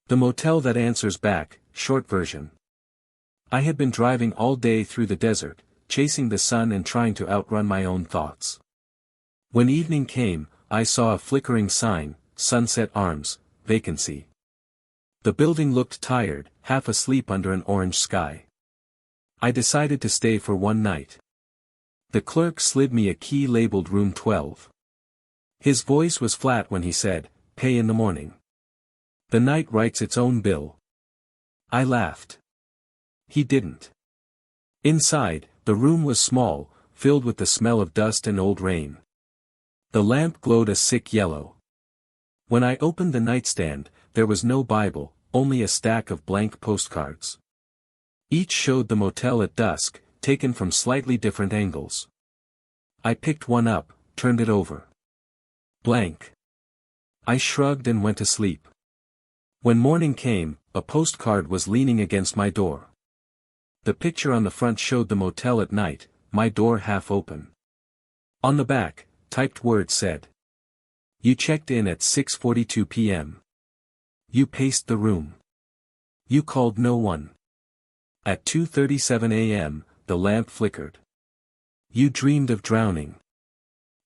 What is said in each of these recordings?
The motel that answers back, short version. I had been driving all day through the desert, chasing the sun and trying to outrun my own thoughts. When evening came, I saw a flickering sign, Sunset Arms, vacancy. The building looked tired, half asleep under an orange sky. I decided to stay for one night. The clerk slid me a key labeled room 12. His voice was flat when he said, "Pay in the morning. The night writes its own bill." I laughed. He didn't. Inside, the room was small, filled with the smell of dust and old rain. The lamp glowed a sick yellow. When I opened the nightstand, there was no Bible, only a stack of blank postcards. Each showed the motel at dusk, taken from slightly different angles. I picked one up, turned it over. Blank. I shrugged and went to sleep. When morning came, a postcard was leaning against my door. The picture on the front showed the motel at night, my door half open. On the back, typed words said, "You checked in at 6:42 p.m. You paced the room. You called no one. At 2:37 a.m., the lamp flickered. You dreamed of drowning."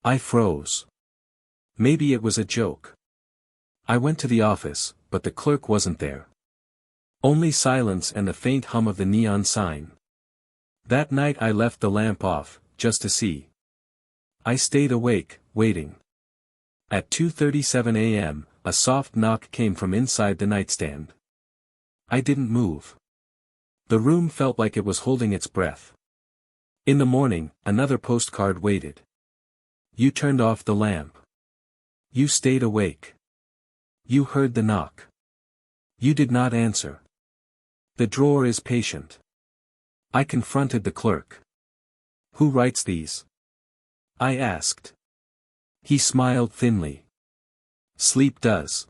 I froze. Maybe it was a joke. I went to the office, but the clerk wasn't there. Only silence and the faint hum of the neon sign. That night I left the lamp off, just to see. I stayed awake, waiting. At 2:37 a.m., a soft knock came from inside the nightstand. I didn't move. The room felt like it was holding its breath. In the morning, another postcard waited. You turned off the lamp. You stayed awake. You heard the knock. You did not answer. The drawer is patient. I confronted the clerk. "Who writes these?" I asked. He smiled thinly. "Sleep does.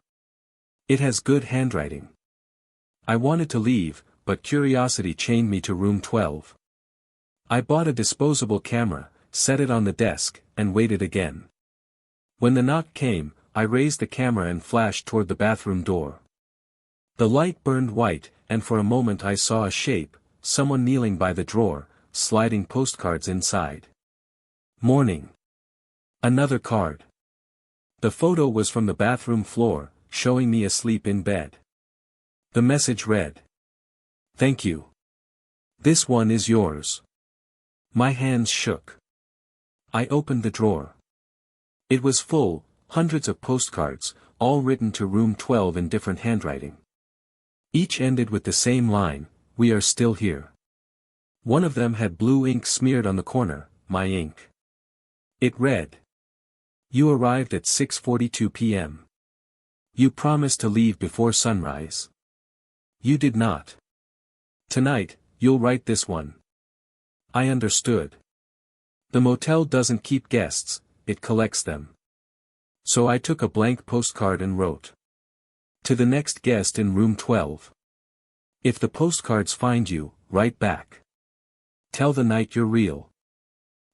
It has good handwriting." I wanted to leave, but curiosity chained me to room 12. I bought a disposable camera, set it on the desk, and waited again. When the knock came, I raised the camera and flashed toward the bathroom door. The light burned white, and for a moment I saw a shape, someone kneeling by the drawer, sliding postcards inside. Morning. Another card. The photo was from the bathroom floor, showing me asleep in bed. The message read, "Thank you. This one is yours." My hands shook. I opened the drawer. It was full, hundreds of postcards, all written to room 12 in different handwriting. Each ended with the same line, "We are still here." One of them had blue ink smeared on the corner, my ink. It read, "You arrived at 6:42 p.m. You promised to leave before sunrise. You did not. Tonight, you'll write this one." I understood. The motel doesn't keep guests, it collects them. So I took a blank postcard and wrote, "To the next guest in room 12. If the postcards find you, write back. Tell the night you're real.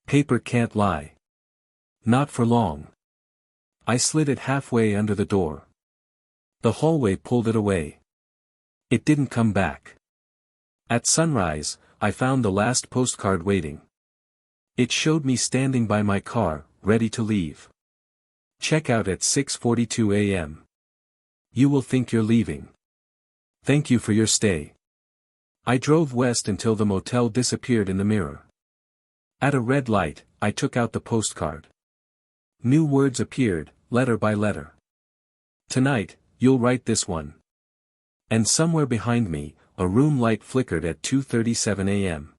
Paper can't lie. Not for long." I slid it halfway under the door. The hallway pulled it away. It didn't come back. At sunrise, I found the last postcard waiting. It showed me standing by my car, ready to leave. Check out at 6:42 a.m. You will think you're leaving. Thank you for your stay. I drove west until the motel disappeared in the mirror. At a red light, I took out the postcard. New words appeared, letter by letter. "Tonight, you'll write this one." And somewhere behind me, a room light flickered at 2:37 a.m.